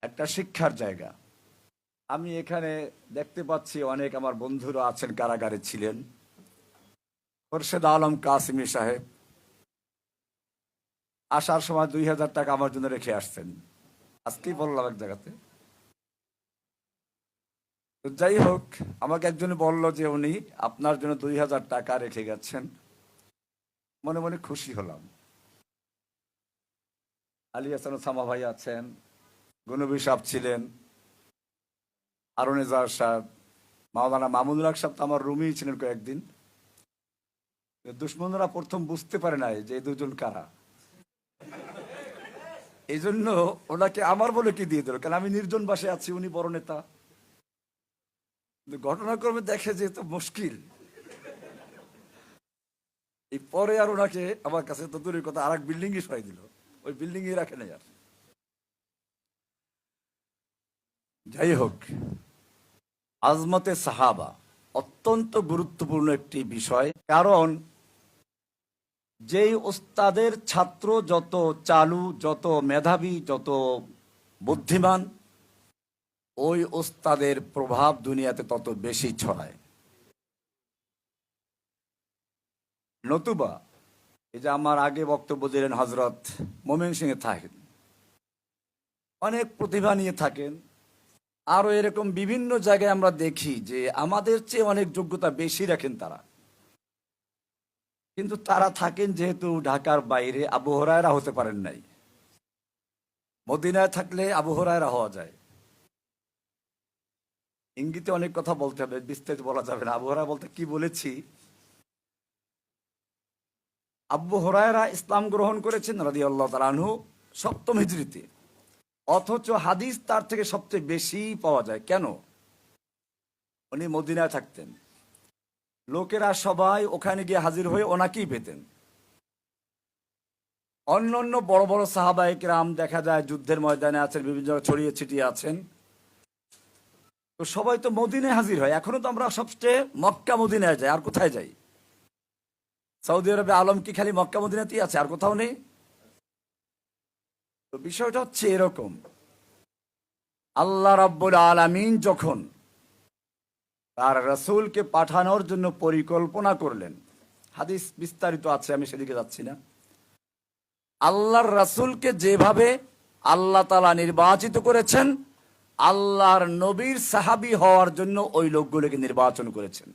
একটা শিক্ষার জায়গা। আমি এখানে দেখতে পাচ্ছি অনেক আমার বন্ধুরা আছেন, কারাগারে ছিলেন। খোরশেদ আলম কাসিমি সাহেব আসার সময় 2000 টাকা আমার জন্য রেখে আসছেন, আজকেই বললাম এক জায়গাতে। তো যাই হোক, আমাকে একজন বলল যে উনি আপনার জন্য 2000 টাকা রেখে গেছেন। মনে মনে খুশি হলাম। আলী হাসান সামা ভাই আছেন, গনবী সাহেব ছিলেন, আরুনেজার সাহেব, মাওলানা মামুনুল হক সাহেব তো আমার রুমেই ছিলেন কয়েকদিন। দুশ্মনরা প্রথম বুঝতে পারে নাই যে এই দুজন কারা, এই জন্য ওনাকে আমার বলে কি দিয়ে দিল, কারণ আমি নির্জন বাসে আছি, উনি বড় নেতা। ঘটনাক্রমে দেখে যে তো মুশকিল, এই পরে আর ওনাকে আমার কাছে তো দূরের কথা আর এক বিল্ডিং এ সরাই দিল, ওই বিল্ডিং এ রাখে নাই আর। যাই হোক, আজমতে সাহাবা অত্যন্ত গুরুত্বপূর্ণ একটি বিষয়। কারণ যেই ওস্তাদের ছাত্র যত চালু, যত মেধাবী, যত বুদ্ধিমান, ওই ওস্তাদের প্রভাব দুনিয়াতে তত বেশি ছড়ায়। নতুবা এই যে আমার আগে বক্তব্য দিলেন হজরত মোমেন সিং এ থাকেন, অনেক প্রতিভা নিয়ে থাকেন, আরো এরকম বিভিন্ন জায়গায় আমরা দেখি যে আমাদের চেয়ে অনেক যোগ্যতা বেশি রাখেন তারা, কিন্তু তারা থাকেন যেহেতু ঢাকার বাইরে, আবু হুরায়রা হতে পারেন নাই। মদিনায় থাকলে আবু হুরায়রা হওয়া যায়। ইঙ্গিতে অনেক কথা বলতে হবে, বিস্তারিত বলা যাবে না। আবু হুরায়রা বলতে কি বলেছি, আবু হুরায়রা ইসলাম গ্রহণ করেছেন রাদিয়াল্লাহু তাআলা আনহু 7ম হিজরিতে, অথচ হাদিস তার থেকে সবচেয়ে বেশি পাওয়া যায়। কেন? উনি মদিনায় থাকতেন, লোকেরা সবাই ওখানে গিয়ে হাজির হয়ে ওনাকেই পেতেন। অন্য অন্য বড় বড় সাহাবায়ে কেরাম দেখা যায় যুদ্ধের ময়দানে আছেন, বিভিন্ন জায়গায় ছড়িয়ে ছিটিয়ে আছেন, তো সবাই তো মদিনায় হাজির হয়। এখনো তো আমরা সবচেয়ে মক্কা মদিনায় যাই, আর কোথায় যাই? সৌদি আরবে আলম কি খালি মক্কা মদিনাতেই আছে, আর কোথাও নেই? তো বিষয়টা হচ্ছে এরকম, আল্লাহ রাব্বুল আলামিন যখন তার রাসূলকে পাঠানোর জন্য পরিকল্পনা করলেন, হাদিস বিস্তারিত আছে, আমি সেদিকে যাচ্ছি না। আল্লাহর রাসূলকে যেভাবে আল্লাহ তাআলা নির্বাচিত করেছেন, আল্লাহর নবীর সাহাবী হওয়ার জন্য ওই লোকগুলোকে নির্বাচন করেছেন।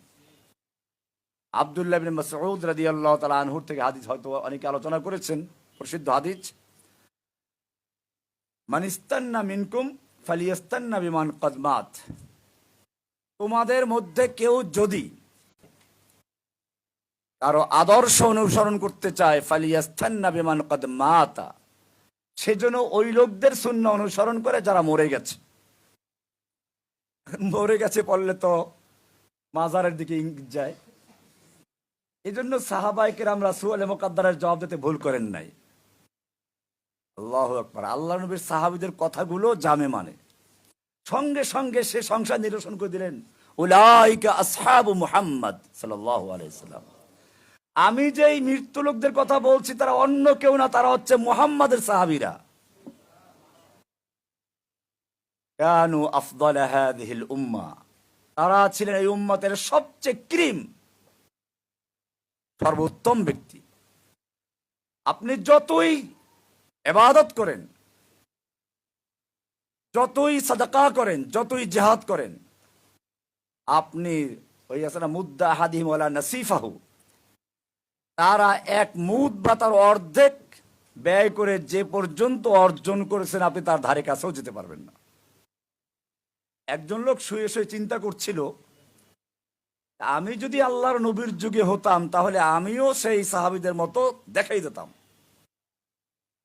আব্দুল্লাহ ইবনে মাসউদ রাদিয়াল্লাহু তাআলা আনহুর থেকে হাদিস হয়তো অনেকে আলোচনা করেছেন, প্রসিদ্ধ হাদিস, মান ইস্তান্না মিনকুম ফালিয়াস্তান্না বিমান ক্বাদ মাত। তোমাদের মধ্যে কেউ যদি কারো আদর্শ অনুসরণ করতে চায়, ফালিয়াস্তান্না বিমান ক্বাদ মাতা, সেজন্য ওই লোকদের সুন্নাহ অনুসরণ করে যারা মরে গেছে। মরে গেছে বললে তো মাজারের দিকে ইঙ্গিত যায়। এই জন্য সাহাবায়ে কেরাম রাসূল মুকাদ্দারের জবাব দিতে ভুল করেন নাই। আল্লাহু আকবার। আল্লাহ নবীর সাহাবীদের কথাগুলো জামে মানে, সঙ্গে সঙ্গে সে সংসার নিরসন করে দিলেন, উলাইকা আসহাবু মুহাম্মদ সাল্লাল্লাহু আলাইহি সাল্লাম। আমি যেই মৃত্যু লোকদের কথা বলছি তারা অন্য কেউ না, তারা হচ্ছে মুহাম্মাদের সাহাবীরা। কানু আফদাল হাযিহিল উম্মাহ, তারা ছিলেন এই উম্মতের সবচেয়ে ক্রিম, সর্বোত্তম ব্যক্তি। আপনি যতই ইবাদত করেন, যতই সাদাকা করেন, যতই জিহাদ করেন, আপনি ওই আছে না মুদ্দা আহাদিহিম ওয়ালা নাসিফাহু, তারা এক মুদ বা তার অর্ধেক ব্যয় করে যে পর্যন্ত অর্জন করেছেন, আপনি তার ধারে কাছেও যেতে পারবেন না। একজন লোক শুয়ে শুয়ে চিন্তা করছিল, আমি যদি আল্লাহর নবীর যুগে হতাম তাহলে আমিও সেই সাহাবীদের মতো দেখাই দিতাম,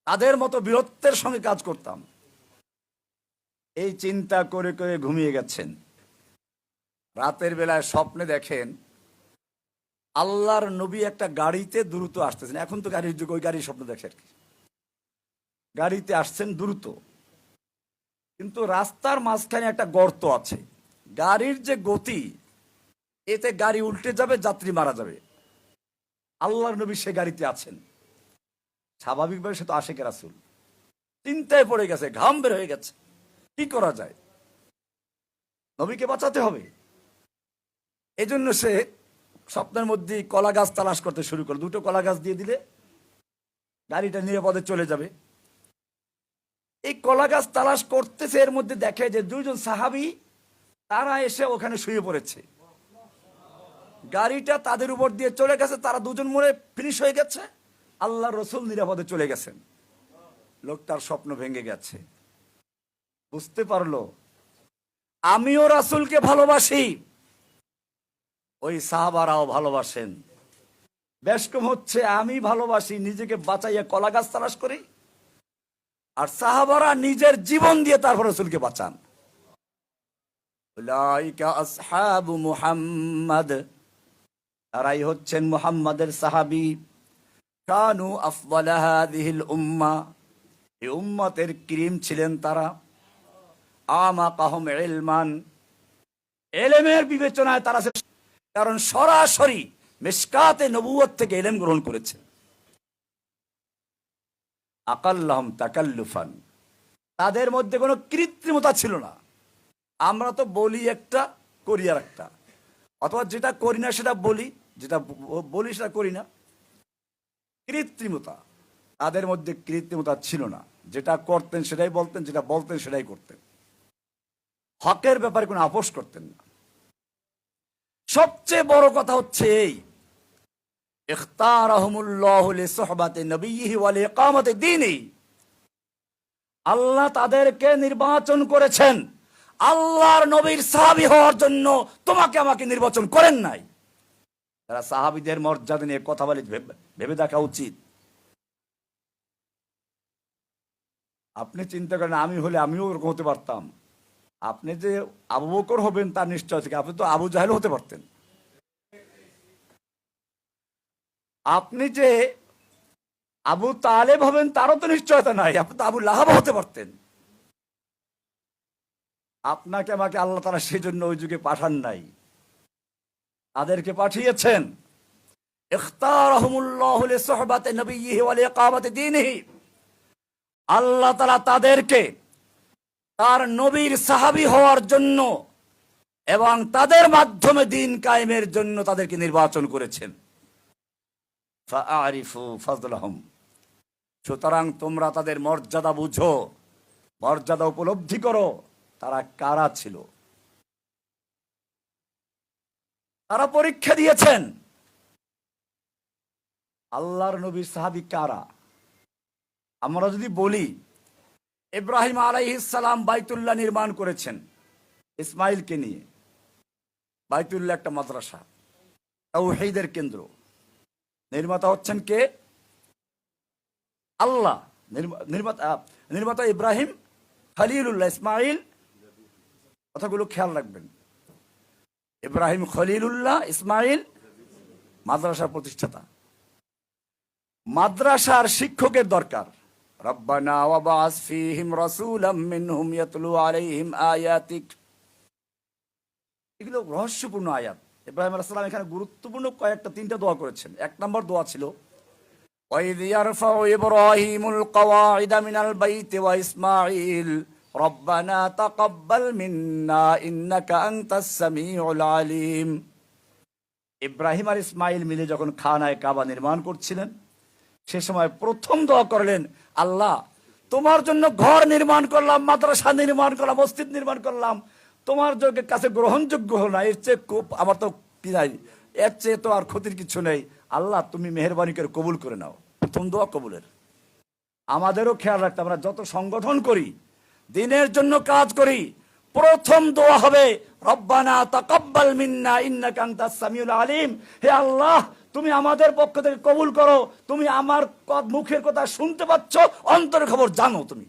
তাদের মতো বীরত্বের সঙ্গে কাজ করতাম। এই চিন্তা করে করে ঘুমিয়ে গেছেন। রাতের বেলায় স্বপ্নে দেখেন আল্লাহর নবী একটা গাড়িতে দ্রুত আসতেছেন। এখন তো গাড়ির যুগ, ওই গাড়ির স্বপ্ন দেখে আর কি। গাড়িতে আসছেন দ্রুত, কিন্তু রাস্তার মাঝখানে একটা গর্ত আছে। গাড়ির যে গতি, এতে গাড়ি উল্টে যাবে, যাত্রী মারা যাবে। আল্লাহর নবী সে গাড়িতে আছেন। স্বাভাবিকভাবে সে তো আশিকে রাসূল, চিন্তায় পড়ে গেছে, ঘাম বের হয়ে গেছে। কি করা যায়? নবীকে বাঁচাতে হবে। এই জন্য সে স্বপ্নের মধ্যে কলা গাছ তালাশ করতে শুরু করে, দুটো কলা গাছ দিয়ে দিলে গাড়িটা নিরাপদে চলে যাবে। এই কলা গাছ তালাশ করতেছে, এর মধ্যে দেখে যে দুইজন সাহাবী তারা এসে ওখানে শুয়ে পড়েছে। গাড়িটা তাদের উপর দিয়ে চলে গেছে, তারা দুজন মরে ফিনিশ হয়ে গেছে, আল্লাহ রসুল নিরাপদে চলে গেছেন। লোকটার স্বপ্ন ভেঙে গেছে, বুঝতে পারলো আমিও রাসূলকে ভালোবাসি, ওই সাহাবারাও ভালোবাসেন। বেশ কম হচ্ছে আমি ভালোবাসি, নিজেকে বাঁচাইয়া কলা গাছ তালাশ করি, আর সাহাবারা নিজের জীবন দিয়ে তারপর রাসূলকে বাঁচান। উলাইকা আসহাবু মুহাম্মাদ, তারাই হচ্ছেন মুহাম্মাদের সাহাবী। কানু আফদালা হাযিহিল উম্মাহ, এই উম্মতের ক্রিম ছিলেন তারা। আমাকাহুম ইলমান, ইলমের বিবেচনায় তারা, কারণ সরাসরি মিশকাতে নবুয়ত থেকে ইলম গ্রহণ করেছে। আকাল্লাহুম তাকাল্লুফান, তাদের মধ্যে কোনো কৃত্রিমতা ছিল না। আমরা তো বলি একটা, করি আর একটা, অথবা যেটা করি না সেটা বলি, যেটা বলি সেটা করি না। কৃত্রিমতা, তাদের মধ্যে কৃত্রিমতা ছিল না। যেটা করতেন সেটাই বলতেন, যেটা বলতেন সেটাই করতেন। হকের ব্যাপারে কোনো আপোষ করতেন না। সবচেয়ে বড় কথা হচ্ছে এই, ইখতারাহুমুল্লাহু লিসুহবাতি নবিয়্যিহি ওয়া লিইকামাতি দীনিহি, আল্লাহ তাদেরকে নির্বাচন করেছেন আল্লাহর নবীর সাহাবী হওয়ার জন্য। তোমাকে আমাকে নির্বাচন করেন নাই। তারা সাহাবীদের মর্যাদা নিয়ে কথা বলে, ভেবে দেখা উচিত। আপনি চিন্তা করেন, আমি হলে আমিও ওরকম হতে পারতাম। আপনি যে আবু বকর হবেন তার নিশ্চয় থেকে, আপনি তো আবু জাহেল হতে পারতেন। আপনি যে আবু তালেব হবেন তারও তো নিশ্চয়তা নাই, আপনি তো আবু লাহাব হতে পারতেন। আপনাকে আমাকে আল্লাহ তাআলা সেই জন্য ওই যুগে পাঠান নাই, তাদেরকে পাঠিয়েছেন। ইখতারাহুমুল্লাহু লিসুহবাতি নবিয়্যিহি ওয়া লিইকামাতি দীনিহি, আল্লাহ তাআলা তাদেরকে তার নবীর সাহাবী হওয়ার জন্য এবং তাদের মাধ্যমে দ্বীন কায়েমের জন্য তাদেরকে নির্বাচন করেছেন। ফাআরিফু ফাযলাহুম, সুতরাং তোমরা তাদের মর্যাদা বুঝো, মর্যাদা উপলব্ধি করো, তারা কারা ছিল। তারা পরীক্ষা দিয়েছেন আল্লাহর নবীর সাহাবী কারা। আমরা যদি বলি ইব্রাহিম আলাইহিস সালাম বাইতুল্লাহ নির্মাণ করেছেন ইসমাইলকে নিয়ে। বাইতুল্লাহ একটা মাদ্রাসা, তাওহীদের কেন্দ্র। নির্মাতা হচ্ছেন কে? আল্লাহ। নির্মাতা ইব্রাহিম খলিলুল্লাহ, ইসমাইল, কথাগুলো খেয়াল রাখবেন। ইব্রাহিম খলিলুল্লাহ, ইসমাইল মাদ্রাসার প্রতিষ্ঠাতা। মাদ্রাসার শিক্ষকের দরকার। রব্বানা ওয়াবাস ফীহিম রাসূলাম মিনহুম ইয়াতলু আলাইহিম আয়াতিক, এগুলো রহস্যপূর্ণ আয়াত। ইব্রাহিম আলাইহিস সালাম এখানে গুরুত্বপূর্ণ কয়েকটা, তিনটা দোয়া করেছেন। এক নম্বর দোয়া ছিল ওয়াইদ ইয়ারফাউ ইব্রাহিমুল কওয়াইদা মিনাল বাইতি ওয়া ইসমাঈল রব্বানা তাকাব্বাল মিন্না ইন্নাকা আনতাস সামিউল আলিম। ইব্রাহিম আর ইসমাঈল মিলে যখন খানায়ে কাবা নির্মাণ করছিলেন, সে সময় প্রথম দোয়া করলেন, আল্লাহ তোমার জন্য ঘর নির্মাণ করলাম, মাদ্রাসা নির্মাণ করলাম, মসজিদ নির্মাণ করলাম, তোমার কাছে গ্রহণযোগ্য হল না, এর চেয়ে আমার তো কি নাই, এর চেয়ে তো আর ক্ষতির কিছু নেই। আল্লাহ তুমি মেহেরবানি করে কবুল করে নাও। প্রথম দোয়া কবুলের। আমাদেরও খেয়াল রাখতে, আমরা যত সংগঠন করি, দ্বীনের জন্য কাজ করি, প্রথম দোয়া হবে রব্বানা তাকাব্বাল মিন্না ইন্নাকা আনতাস সামিউল আলিম। হে আল্লাহ তুমি আমাদের পক্ষ থেকে কবুল করো, তুমি আমার মুখের কথা শুনতে পাচ্ছ, অন্তরের খবর জানো তুমি।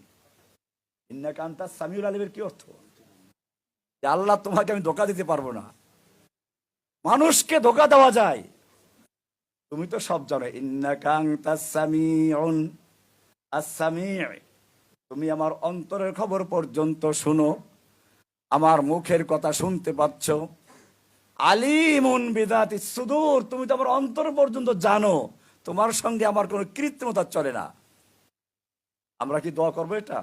ইন্নাকা আনতাস সামিউল আলিমের কি অর্থ? আল্লাহ তোমাকে আমি ধোঁকা দিতে পারবো না। মানুষকে ধোঁকা দেওয়া যায়, তুমি তো সব জানো। ইন্নাকা আনতাস সামিউন, আস-সামি', তুমি আমার অন্তরের খবর পর্যন্ত শুনো, আমার মুখের কথা শুনতে পাচ্ছ। আলিমুন বিযাতিস সুদূর, তুমি তো আমার অন্তর পর্যন্ত জানো, তোমার সঙ্গে আমার কোনো কৃত্রিমতা চলে না। আমরা কি দোয়া করবো এটা?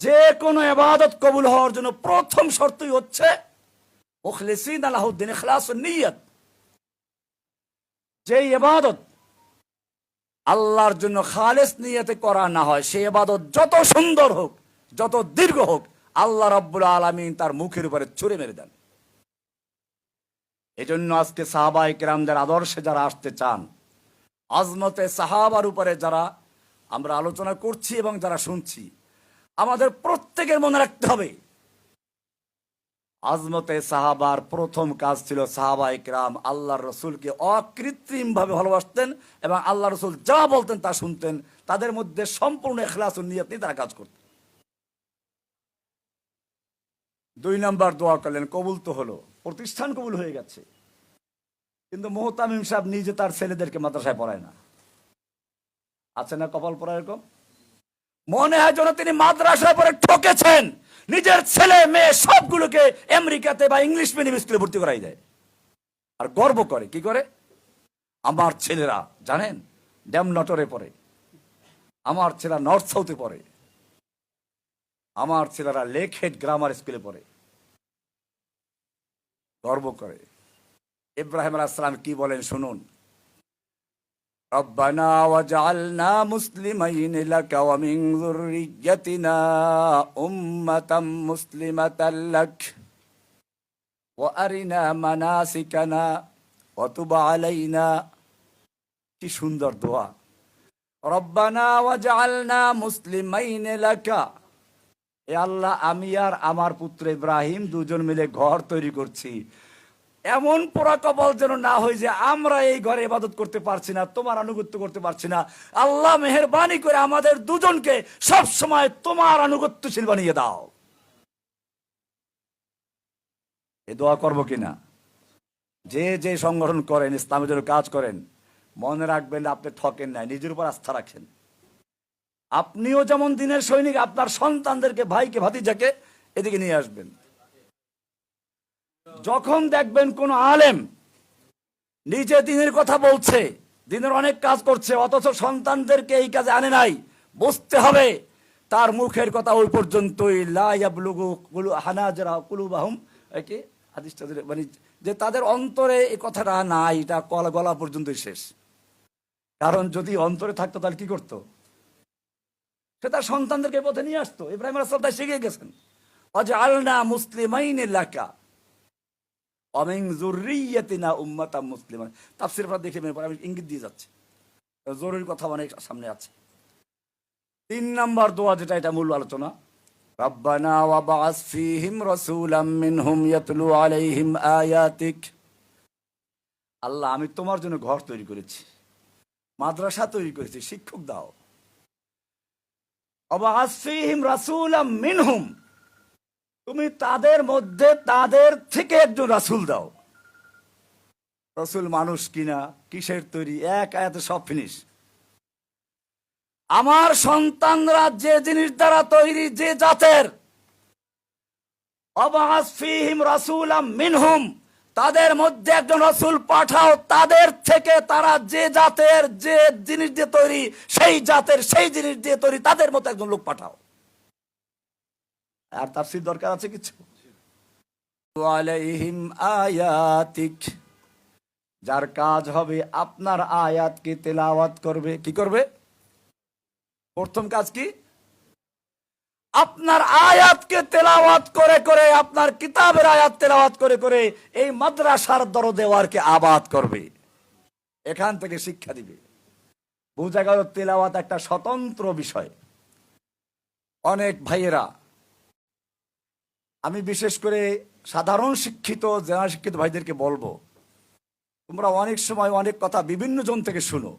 যে কোনো ইবাদত কবুল হওয়ার জন্য প্রথম শর্তই হচ্ছে মুখলিসিন লাহুদ্দিন, ইখলাসুন নিয়ত। যে ইবাদত আল্লাহর জন্য খালেস নিয়তে করা না হয়, সেই ইবাদত যত সুন্দর হোক, যত দীর্ঘ হোক, আল্লাহ রাব্বুল আলামিন তার মুখের উপরে ছুঁড়ে মেরে দেন। এজন্য আজকে সাহাবায়ে কেরামদের আদর্শে যারা আসতে চান, আজমতে সাহাবার উপরে যারা আমরা আলোচনা করছি এবং যারা শুনছি, আমাদের প্রত্যেকের মনে রাখতে হবে, আজমতে সাহাবার প্রথম কাজ ছিল সাহাবায়ে কেরাম আল্লাহর রসুলকে অকৃত্রিম ভাবে ভালোবাসতেন এবং আল্লাহ রসুল যা বলতেন তা শুনতেন। তাদের মধ্যে সম্পূর্ণ ইখলাসুন নিয়ত নিয়ে তারা কাজ করতেন। 2 নম্বর দোয়া করলেন, কবুল তো হলো, প্রতিষ্ঠান কবুল হয়ে গেছে, কিন্তু মুহতামিম সাহেব নিজে তার ছেলেদেরকে মাদ্রাসায় পড়ায় না। আছে না কপাল পড়া এরকম? মনে হয় যেন তিনি মাদ্রাসায় পড়ে ঠকেছেন, নিজের ছেলে মেয়ে সবগুলোকে আমেরিকাতে বা ইংলিশ মিডিয়াম স্কুলে ভর্তি করাই দেয়। আর গর্ব করে, কি করে? আমার ছেলেরা জানেন ড্যাম নটরে পড়ে, আমার ছেলেরা নর্থ সাউথে পড়ে, আমার ছেলেরা লেক হেড গ্রামার স্কুলে পড়ে, গর্ব করে। ইব্রাহিম আলাইহিস সালাম কি বলেন শুনুন, রব্বানা ওয়াজআলনা মুসলিমাইন লাকা ওয়া মিন যুররিয়্যাতিনা উম্মাতাম মুসলিমাতাল লাক ওয়া আরিনা মানাসিকানা ওয়া তুব আলাইনা। কি সুন্দর দোয়া, রব্বানা ওয়াজআলনা মুসলিমাইন লাকা। এ আল্লাহ, আমি আর আমার পুত্র ইব্রাহিম দুজন মিলে ঘর তৈরি করছি, এমন পোড়া কপাল যেন না হয় যে আমরা এই ঘরে ইবাদত করতে পারছি না, তোমার আনুগত্য করতে পারছি না। আল্লাহ মেহেরবানি করে আমাদের দুজনকে সব সময় তোমার আনুগত্যশীল বানিয়ে দাও। এই দোয়া করবো কিনা? যে যে সংগঠন করেন, ইসলামের জন্য কাজ করেন, মনে রাখবেন আপনি ঠকেন নাই, নিজের উপর আস্থা রাখেন। আপনিও যেমন দিনের সৈনিক, আপনার সন্তানদেরকে, ভাইকে, ভাতিজাকে এদিকে নিয়ে আসবেন। যখন দেখবেন কোন আলেম নিজে দিনের কথা বলছে, দিনের অনেক কাজ করছে, অথচ সন্তানদেরকে এই কাজে আনে নাই, বুঝতে হবে তার মুখের কথা ওই পর্যন্তই, লা ইয়াবলুগু হানাজারা কুলুবাহুম, কি হাদিসটা, মানে যে তাদের অন্তরে এই কথাটা নাই, এটা গলা পর্যন্তই শেষ। কারণ যদি অন্তরে থাকতো তাহলে কি করতো? সে তার সন্তানদেরকে পথে নিয়ে আসতো। ইব্রাহিম আলাইহিস সালাম তাই শিখে গেছেন, ওয়াজআলনা মুসলিমাইন লাকা ওয়া মিন যুররিয়্যাতিনা উম্মাতাম মুসলিমা। তাফসীর পড়া দেখে আমি ইঙ্গিত দিয়ে যাচ্ছি, জরুরি কথা অনেক সামনে আছে। 3 নম্বর দোয়া যেটা, এটা মূল আলোচনা, রব্বানা ওয়া বা'আস ফীহিম রাসূলাম মিনহুম ইয়াতলু আলাইহিম আয়াতিক। আল্লাহ, আমি তোমার জন্য ঘর তৈরি করেছি, মাদ্রাসা তৈরি করেছি, শিক্ষক দাও। ওয়া বা'আস ফীহিম রাসূলাম মিনহুম, তুমি তাদের মধ্যে তাদের থেকে একজন রাসূল দাও। রাসূল মানুষ কিনা, কিসের তৈরি, এক আয়াতে সব ফিনিশ। আমার সন্তানরা যে জিনিস দ্বারা তৈরি, যে জাতের, ওয়াবা'আস ফীহিম রাসূলাম মিনহুম, তাদের মধ্যে একজন রাসূল পাঠাও, তাদের থেকে তারা যে জাতের, যে জিনিস দিয়ে তৈরি, সেই জাতের, সেই জিনিস দিয়ে তৈরি, তাদের মতো একজন লোক পাঠাও। আর তাফসীর দরকার আছে কিছু? আলাইহিম আয়াতিক, যার কাজ হবে আপনার আয়াতকে তেলাওয়াত করবে। কি করবে? প্রথম কাজ কি? আপনার আয়াতকে তেলাওয়াত করে করে, আপনার কিতাবের আয়াত তেলাওয়াত করে করে এই মাদ্রাসার দরদেওয়ারকে আবাদ করবে, এখান থেকে শিক্ষা দিবে। বোঝা গেল তেলাওয়াত একটা স্বতন্ত্র বিষয়। অনেক ভাইয়েরা, আমি বিশেষ করে সাধারণ শিক্ষিত, জেনারেল শিক্ষিত ভাইদেরকে বলবো, তোমরা অনেক সময় অনেক কথা বিভিন্ন জন থেকে শুনো,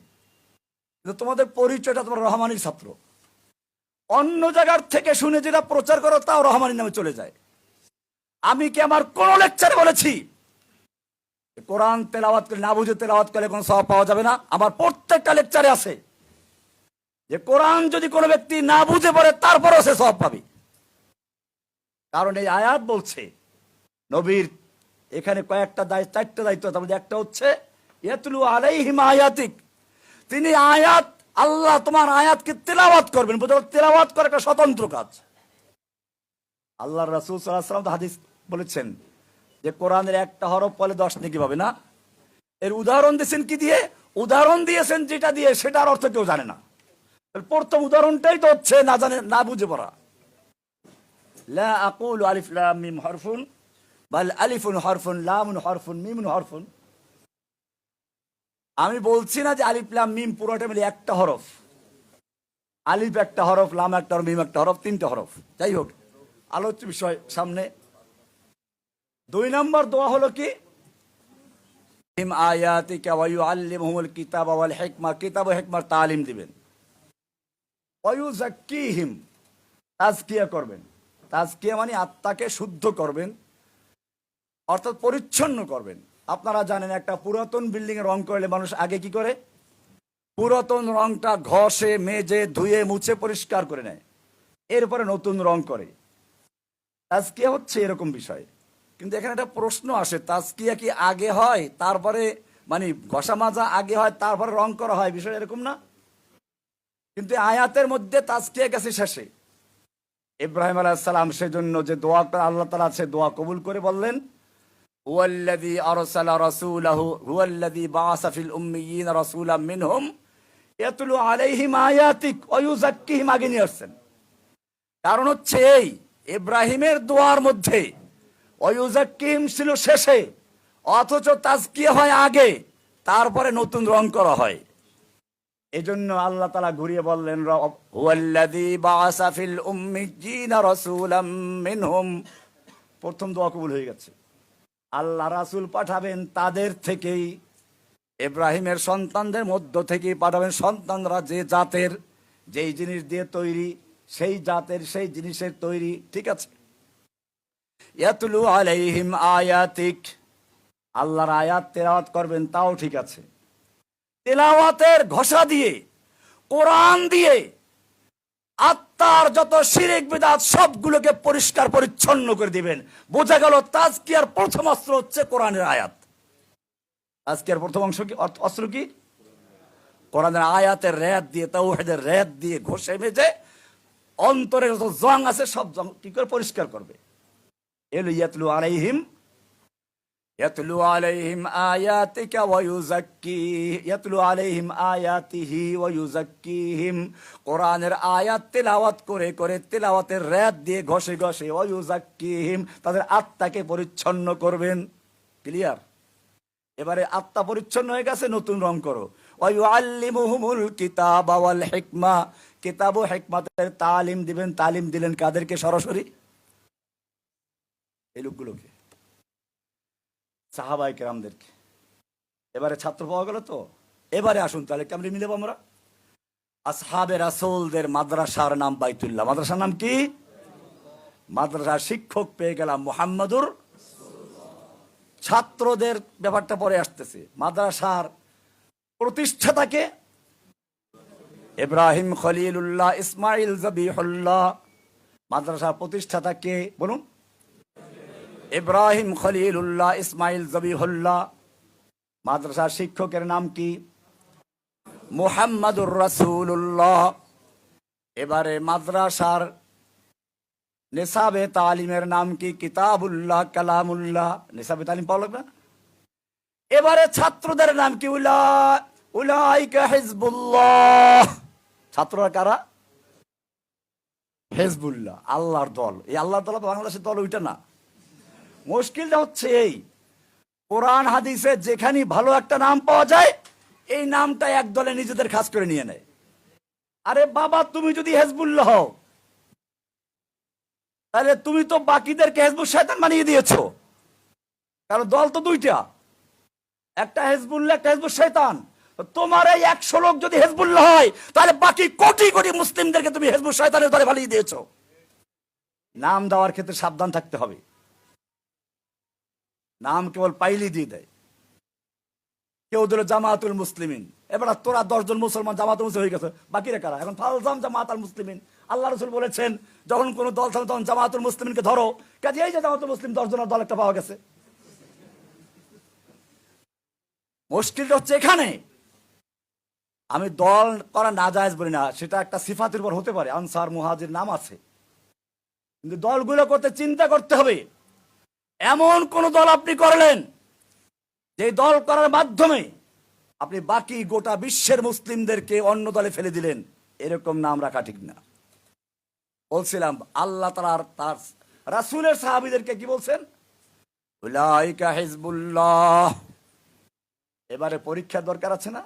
কিন্তু তোমাদের পরিচয়টা তোমরা রহমানির ছাত্র। অন্য জায়গার থেকে শুনে যেটা প্রচার করো তাও রহমানির নামে চলে যায়। আমি কি আমার কোন লেকচারে বলেছি কোরআন তেলাওয়াত করে, না বুঝে তেলাওয়াত করলে কোনো সওয়াব পাওয়া যাবে না? আমার প্রত্যেকটা লেকচারে আছে যে কোরআন যদি কোনো ব্যক্তি না বুঝে পড়ে তারপরও সে সওয়াব পাবে। কারণ এই আয়াত বলছে, নবীর এখানে কয়েকটা দায়িত্ব, 4টা দায়িত্ব, তার মধ্যে একটা হচ্ছে ইয়াতলু আলাইহিম আয়াতিক, তিনি আয়াত, আল্লাহ তোমার আয়াতকে তেলাওয়াত করবেন। তেলাওয়াত করা একটা স্বতন্ত্র কাজ। আল্লাহ রাসূল সাল্লাল্লাহু আলাইহি ওয়াসাল্লাম তো হাদিস বলেছেন যে কোরআনের একটা হরফ পড়লে 10 নেকি পাবে না। এর উদাহরণ দিয়েছেন কি দিয়ে? উদাহরণ দিয়েছেন যেটা দিয়ে সেটার অর্থ কেউ জানে না। প্রথম উদাহরণটাই তো হচ্ছে না জানে না বুঝে পড়া। লা আকুলু আলিফ লাম মিম হরফুন বাল আলিফুন হরফুন লামুন হরফুন মিমুন হরফুন। আমি বলছি না যে আলিফ লাম মিম পুরোটা মিলে একটা হরফ। আলিফ একটা হরফ, লাম একটা হরফ, মিম একটা হরফ, 3টে হরফ। যাই হোক, আলোচ্য বিষয় সামনে। 2 নম্বর দোয়া হলো কি? আয়াতিকা ওয়া ইউআল্লিমুহুমুল কিতাবা ওয়াল হিকমা, কিতাব ও হিকমার তালিম দিবেন। ওয়া ইউযাক্কিহিম, তাজকিয়া করবেন। তাজকিয়া মানে আত্মাকে শুদ্ধ করবেন, অর্থাৎ পরিচ্ছন্ন করবেন। আপনারা জানেন একটা পুরাতন বিল্ডিং এ রং করলে মানুষ আগে কি করে? পুরাতন রংটা ঘষে মেজে ধুয়ে মুছে পরিষ্কার করে নেয়, এরপরে নতুন রং করে। তাজকিয়া হচ্ছে এরকম বিষয়। কিন্তু এখানে একটা প্রশ্ন আসে, তাজকিয়া কি আগে হয় তারপরে, মানে ঘষা মাজা আগে হয় তারপরে রং করা হয়? বিষয় এরকম না। কিন্তু আয়াতের মধ্যে তাজকিয়া গেছে শেষে। ইব্রাহিম আলাইহিস সালাম সেজন্য যে দোয়াটা আল্লাহ তাআলা সে দোয়া কবুল করে বললেন, হুয়াল্লাযী আরসালা রাসূলাহু হুয়াল্লাযী বাআসা ফিল উম্মিয়িনা রাসূলাম মিনহুম ইয়াতলু আলাইহিম আয়াতিক ওয়া ইউযাক্কিহিম আগে নিয়ে আসছেন। কারণ হচ্ছে এই ইব্রাহিমের দোয়ার মধ্যে ওয়া ইউযাক্কিহিম ছিল শেষে, অথচ তাজকিয়া হয় আগে, তারপরে নতুন রং করা হয়। এজন্য আল্লাহ তাআলা ঘুরিয়ে বললেন, হুয়াল্লাযী বাআসা ফিল উম্মিয়িনা রাসূলাম মিনহুম। প্রথম দোয়া কবুল হয়ে গেছে। আল্লাহ রাসূল পাঠাবেন তাদের থেকেই, ইব্রাহিমের সন্তানদের মধ্য থেকেই পাঠাবেন। সন্তানরা যে জাতের, যেই জিনিস দিয়ে তৈরি, সেই জাতের সেই জিনিসের তৈরি, ঠিক আছে। ইয়াতলু আলাইহিম আয়াতিক, আল্লাহর আয়াত তেলাওয়াত করবেন, তাও ঠিক আছে। তেলাওয়াতের ঘষা দিয়ে, কোরআন দিয়ে আত্মার যত শিরক বিদআত সবগুলোকে পরিষ্কার পরিচ্ছন্ন করে দিবেন। বোঝা গেল তাজকিয়ার প্রথম অস্ত্র হচ্ছে কোরআনের আয়াত। তাজকিয়ার প্রথম অংশ কি, অস্ত্র কি? কোরআনের আয়াতের রেদ দিয়ে, তাওহীদের রেদ দিয়ে ঘষে মেজে অন্তরের যত জং আছে সব জং কি করে পরিষ্কার করবে। এলো ইয়াতলু আলাইহিম, ইয়াতলু আলাইহিম আয়াতিকা ওয়া ইয়াতলু আলাইহিম আয়াতিহি ওয়া ইউযাক্কিহিম। কোরআনের আয়াত তেলাওয়াত করে করে, তেলাওয়াতের রেদ দিয়ে ঘষে ঘষে, ওয়া ইউযাক্কিহিম তাদের আত্মাকে পরিচ্ছন্ন করবেন। ক্লিয়ার? এবারে আত্মা পরিচ্ছন্ন হয়ে গেছে, নতুন রং করো। ওয়া ইউআল্লিমুহুমুল কিতাবা ওয়াল হিকমা, কিতাব ও হিকমতের তালিম দিবেন। তালিম দিলেন কাদেরকে? সরাসরি এই লোকগুলোকে, সাহাবায়ে কেরামদেরকে। এবারে ছাত্র পাওয়া গেল তো। এবারে আসুন তাহলে কেমনে মিলেব আমরা। আসহাবে রাসূলদের মাদ্রাসার নাম বাইতুল্লাহ। মাদ্রাসার নাম কি? মাদ্রাসার শিক্ষক পেয়ে গেলাম মুহাম্মাদুর। ছাত্রদের ব্যাপারটা পরে আসতেছে। মাদ্রাসার প্রতিষ্ঠাতাকে ইব্রাহিম খলিলুল্লাহ ইসমাইল জবিহুল্লাহ। মাদ্রাসার প্রতিষ্ঠাতাকে বলুন? ইব্রাহিম খলিলুল্লাহ ইসমাইল জবিহুল্লাহ। মাদ্রাসার শিক্ষকের নাম কি? মুহাম্মাদুর রাসূলুল্লাহ। এবারে মাদ্রাসার নিসাবে তালিমের নাম কি? কিতাবুল্লাহ কালামুল্লাহ। নিসাবে তালিম পাওয়া লাগবে। এবারে ছাত্রদের নাম কি? উলাইকা হিজবুল্লাহ। ছাত্ররা কারা? হিজবুল্লাহ, আল্লাহর দল। এই আল্লাহর দল বাংলাদেশের দল ওইটা না। মুশকিলটা হচ্ছে এই, কোরআন হাদিসে যেখানে ভালো একটা নাম পাওয়া যায়, এই নামটা এক দলে নিজেদের খাস করে নিয়ে নেয়। আরে বাবা, তুমি যদি হিজবুল্লাহ হও, তাহলে তুমি তো বাকিদেরকে হিজবুল শয়তান বানিয়ে দিয়েছো। কারণ দল তো দুইটা, একটা হিজবুল্লাহ, একটা হিজবুল শয়তান। তোমার এই 100 লোক যদি হিজবুল্লাহ হয়, তাহলে বাকি কোটি কোটি মুসলিমদেরকে তুমি হিজবুল শয়তানের দলে বানিয়ে দিয়েছো। নাম দেওয়ার ক্ষেত্রে সাবধান থাকতে হবে। নাম কেবল পাইলি দিয়ে দেয়। কেউ দিল জামাতুল মুসলিমিন। এবার তোরা 10 জন মুসলমান জামাতুল মুসলিম হয়ে গেছে, বাকিরা কারা? এখন ফালজাম জামাতুল মুসলিমিন। আল্লাহ রাসূল বলেছেন, যখন কোন দল থাকবে তখন জামাতুল মুসলিমিনকে ধরো। কাজে এই যে জামাতুল মুসলিম 10 জনের দল একটা পাওয়া গেছে। মুশকিলটা হচ্ছে এখানে। আমি দল করা নাজায়েজ বলি না, সেটা একটা সিফাতের উপর হতে পারে। আনসার মুহাজির নাম আছে, কিন্তু দলগুলো করতে চিন্তা করতে হবে, এমন কোন দল আপনি করলেন যে দল করার মাধ্যমে আপনি বাকি গোটা বিশ্বের মুসলিমদেরকে অন্য দলে ফেলে দিলেন, এরকম নাম রাখা ঠিক না। বলছিলাম আল্লাহ তার রাসূলের সাহাবীদেরকে কি বলছেন? উলাইকা হিজবুল্লাহ। এবারে পরীক্ষার দরকার আছে না?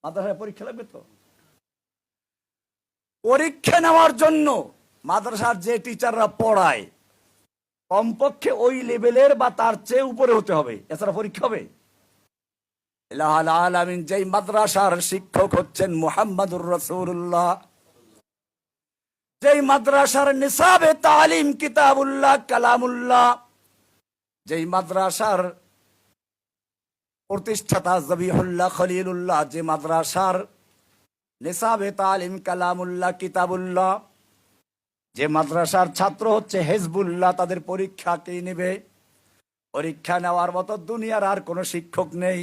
মাদ্রাসায় পরীক্ষা লাগবে তো। পরীক্ষা নেওয়ার জন্য মাদ্রাসার যে টিচাররা পড়ায় কমপক্ষে ওই লেভেলের বা তার চেয়ে উপরে হতে হবে, এছাড়া পরীক্ষা হবে? ইলাহুল আলামিন যেই মাদ্রাসার শিক্ষক হচ্ছেন মুহাম্মাদুর রাসূলুল্লাহ, যেই মাদ্রাসার নিসাবে তালিম কিতাবুল্লাহ কালামুল্লাহ, যেই মাদ্রাসার প্রতিষ্ঠাতা জবিহুল্লাহ খলিলুল্লাহ, যে মাদ্রাসার নিসাবে তালিম কালামুল্লাহ কিতাবুল্লাহ, যে মাদ্রাসার ছাত্র হচ্ছে হিজবুল্লাহ, তাদের পরীক্ষা কে নেবে? পরীক্ষা নেওয়ার মতো দুনিয়ার আর কোনো শিক্ষক নেই,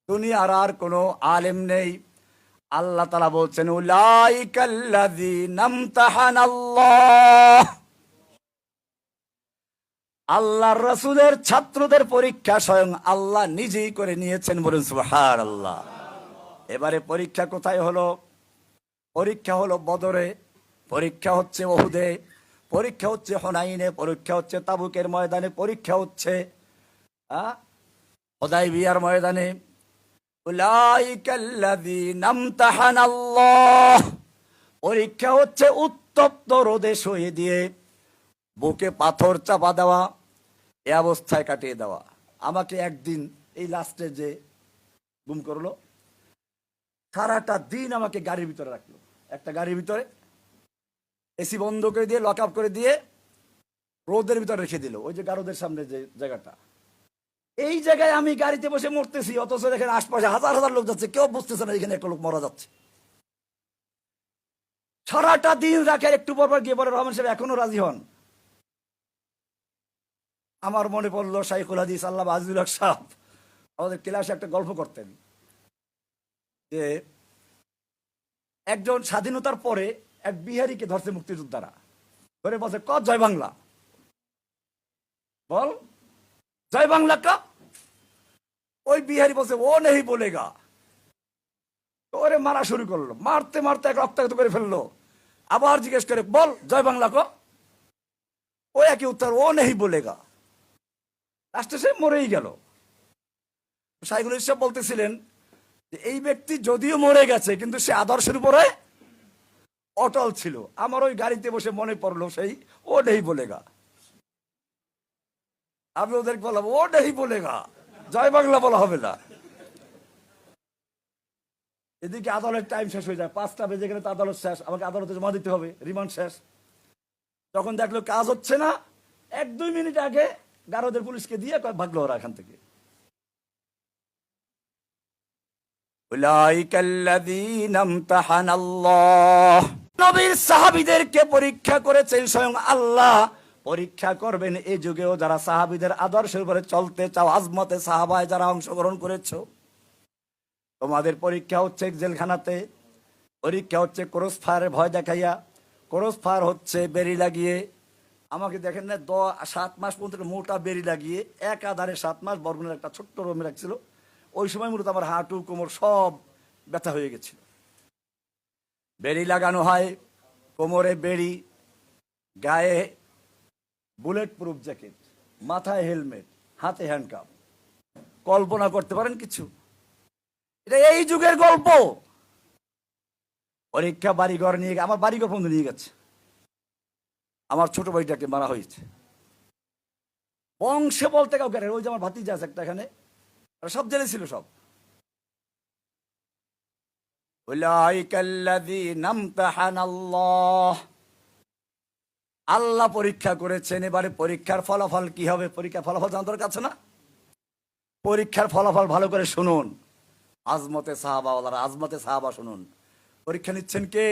দুনিয়ার আর কোনো আলেম নেই। আল্লাহ তাআলা বলছেন উলাইকাল্লাযীনা ইমতাহানাল্লাহ। আল্লাহর রাসূলের ছাত্রদের পরীক্ষা স্বয়ং আল্লাহ নিজেই করে নিয়েছেন, বলুন সুবহানাল্লাহ। এবারে পরীক্ষা কোথায় হলো? পরীক্ষা হলো বদরে, পরীক্ষা হচ্ছে উহুদে, পরীক্ষা হচ্ছে হুনাইনে, পরীক্ষা হচ্ছে তাবুকের ময়দানে, পরীক্ষা হচ্ছে হুদায়বিয়ার ময়দানে। উলাইকাল্লাযীনা ইমতাহানাল্লাহ। পরীক্ষা হচ্ছে উত্তপ্ত রোদে শুয়ে দিয়ে বুকে পাথর চাপা দেওয়া, এ অবস্থায় কাটিয়ে দেওয়া। আমাকে একদিন এই লাস্টে যে গুম করলো, সারাটা দিন আমাকে গাড়ির ভিতরে রাখলো, একটা গাড়ির ভিতরে এসি বন্ধ করে দিয়ে লক আপ করে দিয়ে রোদের ভিতরে রেখে দিল, ওই যে গারদের সামনে যে জায়গাটা, এই জায়গায় আমি গাড়িতে বসে মরতেছি, অথচ এখানে আশপাশে হাজার হাজার লোক যাচ্ছে, কেউ বুঝতেছে না এখানে একটা লোক মারা যাচ্ছে। সারাটা দিন রাখে, একটু পর পর গিয়ে বলে রহমান সাহেব এখনো রাজি হন। আমার মনে পড়লো শাইখুল হাদিস আল্লামা আজিজুল হক সাহেব আমাদের ক্লাসে একটা গল্প করতেন যে একজন স্বাধীনতার পরে এক বিহারীকে ধরছে মুক্তিযোদ্ধারা, ধরে বলছে ক জয় বাংলা, বল জয় বাংলা কা। ওই বিহারি বলছে ও নেই বলেগা। ওরে মারা শুরু করলো, মারতে মারতে এক রক্তাক্ত করে ফেললো। আবার জিজ্ঞেস করে বল জয় বাংলা ক। ও একই উত্তর ও নেই বলেগা। লাস্টে সে মরেই গেল। শাইখুল ইসলাম বলতেছিলেন যে এই ব্যক্তি যদিও মরে গেছে কিন্তু সে আদর্শের উপরে অটল ছিল। আমার ওই গাড়িতে বসে মনে পড়লো সেই ও নেই বলেগা। আমি ওদেরকে বললাম ও নেই বলেগা, জয় বাংলা বলা হবে না। এদিকে আদালতের টাইম শেষ হয়ে যায়, 5টা বেজে গেলে তো আদালত শেষ, আমাকে আদালতে জমা দিতে হবে, রিমান্ড শেষ। যখন দেখলো কাজ হচ্ছে না, 1-2 মিনিট আগে গারদের পুলিশকে দিয়ে ভাগলো ওরা এখান থেকে। উলাইকাল্লাযীনা ইমতাহানাল্লাহ। নবীর সাহাবীদেরকে পরীক্ষা করেছেন স্বয়ং আল্লাহ, পরীক্ষা করবেন এই যুগেও যারা সাহাবীদের আদর্শের উপরে চলতে চাও, আজমতে সাহাবায় যারা অংশগ্রহণ করেছো। তোমাদের পরীক্ষা হচ্ছে জেলখানাতে, পরীক্ষা হচ্ছে ক্রস ফায়ারের ভয় দেখাইয়া, ক্রস ফায়ার হচ্ছে বেরি লাগিয়ে। আমাকে দেখেন না 7 মাস পর্যন্ত মোটা বেরি লাগিয়ে এক আধারে 7 মাস বরগুনার একটা ছোট্ট রুমে রাখছিল। ওই সময় মূলত আমার হাঁটু কোমর সব ব্যথা হয়ে গেছিল। বেরি লাগানো হয়, কোমরে বেরি, গায়ে বুলেট প্রুফ জ্যাকেট, মাথায় হেলমেট, হাতে হ্যান্ডকাপ। কল্পনা করতে পারেন কিছু? এটা এই যুগের গল্প। পরীক্ষা বাড়িঘর নিয়ে, আমার বাড়িঘর পর্যন্ত নিয়ে গেছে। আমার ছোট ভাইটাকে মারা হয়েছে বংশে বলতে কাউকে। ওই যে আমার ভাতিজা আছে একটা এখানে, সব জেলে ছিল সব। উলাইকাল্লাযীনা ইমতাহানাল্লাহ। আল্লাহ পরীক্ষা করেছেন। এবারে পরীক্ষার ফলাফল কি হবে? পরীক্ষার ফলাফল জানার দরকার আছে না? পরীক্ষার ফলাফল ভালো করে শুনুন। আজমতে সাহাবাওয়ালারা, আজমতে সাহাবা শুনুন। পরীক্ষা নিচ্ছেন কে?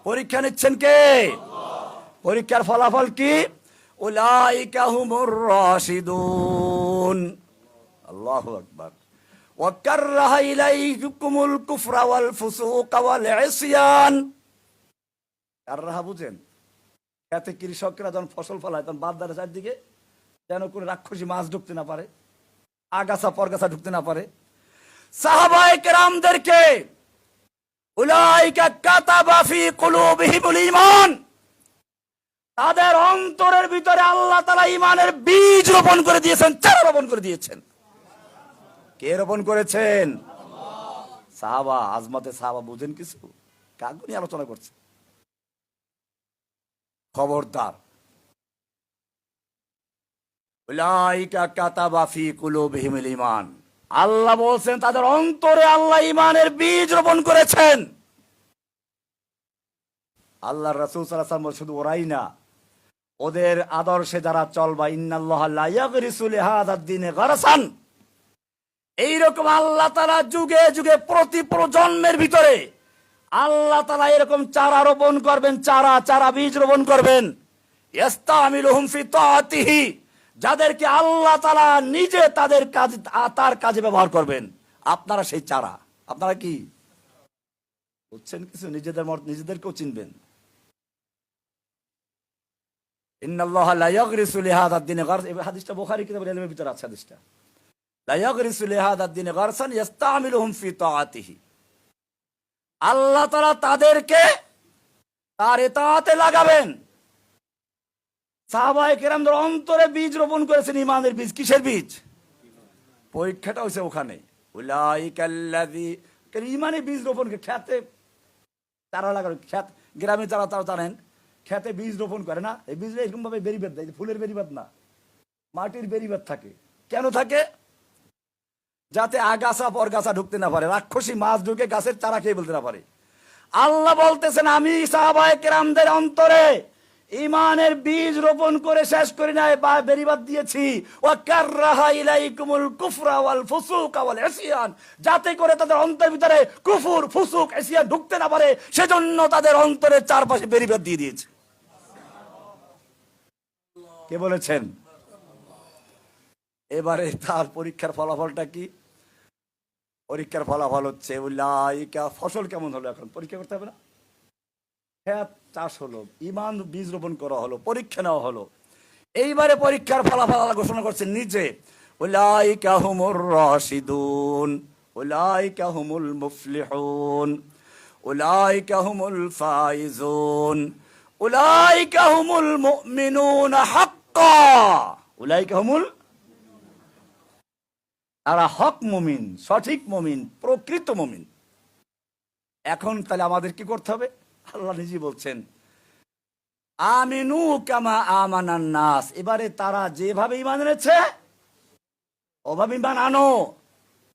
পরীক্ষা নিচ্ছেন কে? পরীক্ষার ফলাফল কি? উলাইকা হুমুর রাশিদুন। আল্লাহু আকবার। ওয়া কাররাহা ইলাইকুমুল কুফরা ওয়াল ফুসুকা ওয়াল ইসয়ান। কাররাহা বুঝেন? খেতে কৃষকরা যখন ফসল ফলায় তখন বাদ চারদিকে যেন করে রাক্ষসী মাছ ঢুকতে না পারে, আগাছা পরগাছা ঢুকতে না পারে। সাহাবায়ে কেরামদেরকে উলাইকা কাতাবা ফি কুলুবিহিমুল ঈমান, তাদের অন্তরের ভিতরে আল্লাহ তাআলা ঈমানের বীজ রোপণ করে দিয়েছেন, চারা রোপণ করে দিয়েছেন। কে রোপণ করেছেন? সাহাবা। আজমাতে সাহাবা বুঝেন কিছু? কাগজ নিয়ে আলোচনা করছে। খবরদার, উলাইকা কাতাবা ফি কুলুবিহিমুল ঈমান, আল্লাহ বলছেন তাদের অন্তরে আল্লাহ ঈমানের বীজ রোপণ করেছেন। আল্লাহর রাসূল সাল্লাল্লাহু আলাইহি ওয়াসাল্লাম শুধু ওরাই না, ওদের আদর্শে যারা চলবা, ইন্নাল্লাহা লা ইয়াগরিসু লিহাযাদ দ্বীনে গারসান, এইরকম আল্লাহ তাআলা যুগে যুগে প্রতি প্রজন্মের ভিতরে আল্লাহ তাআলা এরকম চারা রোপণ করবেন, চারা বীজ রোপণ করবেন। ইস্তামিলুহুম ফি তাআতিহি, যাদেরকে আল্লাহ তাআলা নিজে তার কাজে ব্যবহার করবেন। আপনারা সেই চারা। আপনারা কি বুঝছেন কিছু? নিজেদেরকেও চিনবেন। ইন্নাল্লাহা লা ইয়াগরিসু লিহাযাদ দ্বীনে গারসান, এই হাদিসটা বুখারী কিতাবুল ইলমের ভিতরে আছে। হাদিসটা লা ইয়াগরিসু লিহাযাদ দ্বীনে গারসান ইস্তামিলুহুম ফি তাআতিহি, আল্লাহ তাআলা তাদেরকে তার ইতাআতে লাগাবেন। সাহাবায়ে কেরামদের অন্তরে বীজ রোপণ করেছেন, ঈমানের বীজ। কিসের বীজ? পরীক্ষাটা হয়েছে ওখানে। উলাইকাল্লাযী, ঈমানের বীজ রোপণ করে খেতে চারা লাগানো। খেত গ্রামে যারা তারা জানেন, খেতে বীজ রোপণ করে না, এই বীজ এরকম ভাবে বেরিবাদ দেয়, ফুলের বেরিবাদ না, মাটির বেরিবাদ থাকে। কেন থাকে? যাতে আগাছা পরগাছা ঢুকতে না পারে, রাক্ষসী মাছ ঢুকে গাছের চারা খেয়ে বলতে না পারে। আল্লাহ বলতেছেন আমি সাহাবায়ে কেরামদের অন্তরে ঈমানের বীজ রোপণ করে শেষ করি নাই, বা বেরিবাদ দিয়েছি। ওয়া কাররাহা ইলাইকুমুল কুফরা ওয়াল ফুসুকা ওয়াল ইসয়ান, যাতে করে তাদের অন্তরের ভিতরে কুফর, ফুসুক, ইসয়ান ঢুকতে না পারে, সেজন্য তাদের অন্তরের চারপাশে বেরিবাদ দিয়ে দিয়েছে। কে বলেছেন? এবারে তার পরীক্ষার ফলাফলটা কি? পরীক্ষার ফলাফল হচ্ছে উলাইকা, ফসল কেমন হলো এখন পরীক্ষা করতে হবে না? খেত চাষ হলো, ঈমান বীজ রোপণ করা হলো, পরীক্ষা নেওয়া হলো। এইবারে পরীক্ষার ফলাফল আল্লাহ ঘোষণা করছেন নিজে, উলাইকা হুমুর রাশিদুন, উলাইকা হুমুল মুফলিহুন, উলাইকা হুমুল ফাইজুন, উলাইকা হুমুল মুমিনুনা হাক্কা, উলাইকা হুমুল, তারা হক মুমিন, সঠিক মুমিন, প্রকৃত মুমিন। এখন তাহলে আমাদের কি করতে হবে? আল্লাহ নিজে বলছেন আমিনু কামা আমানান নাস, এবারে তারা যেভাবে ঈমান এনেছে ওভাবে ঈমান আনো,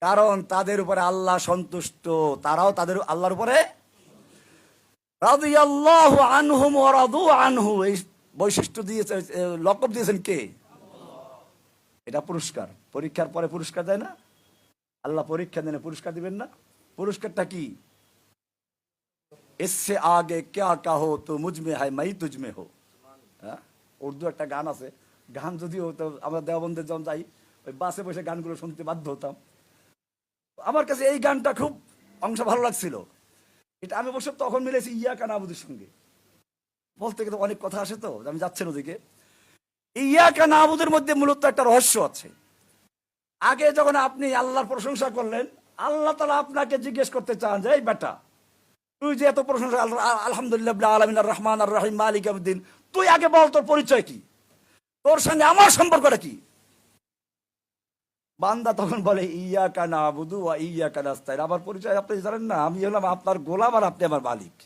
কারণ তাদের উপরে আল্লাহ সন্তুষ্ট, তারাও তাদের আল্লাহর উপরে রাদিয়াল্লাহু আনহুম ওয়া রাদু আনহু, এই বৈশিষ্ট্য দিয়েছে, লকব দিয়েছেন কে? এটা পুরস্কার। পরীক্ষার পরে পুরস্কার দেয় না আল্লাহ? পরীক্ষা দেন, পুরস্কার দিবেন না? পুরস্কারটা কি? इससे आगे क्या कहो तो मुझ में है मैं तुझ में हो। উর্দু একটা গান আছে, গান যদিও তো আমরা দেওবন্দে যখন যাই ওই বাসে বসে গানগুলো শুনতে বাধ্য হতাম। আমার কাছে এই গানটা খুব অংশ ভালো লাগছিল। এটা আমি অবশ্য তখন মিলেছি ইয়াকা নাবুদের সঙ্গে। বলতে গেলে অনেক কথা আসে, তো আমি যাচ্ছেন ওদিকে। ইয়াকা নাবুদের মধ্যে মূলত একটা রহস্য আছে। আগে যখন আপনি আল্লাহর প্রশংসা করলেন, আল্লাহ তাআলা আপনাকে জিজ্ঞেস করতে চান যে এই বেটা, তুই যে এত প্রশংসা, আলহামদুলিল্লাহ রাব্বিল আলামিন আর রহমান আর রহিম মালিক ইয়াউমিদ্দিন, তুই আগে বল তোর পরিচয় কি, তোর সঙ্গে আমার সম্পর্কটা কি? বান্দা তখন বলে ইয়াকা নাবুদু ওয়া ইয়াকা নাস্তাইন, আমার পরিচয় আপনি জানেন না? আমি হলাম আপনার গোলাম আর আপনি আমার মালিক।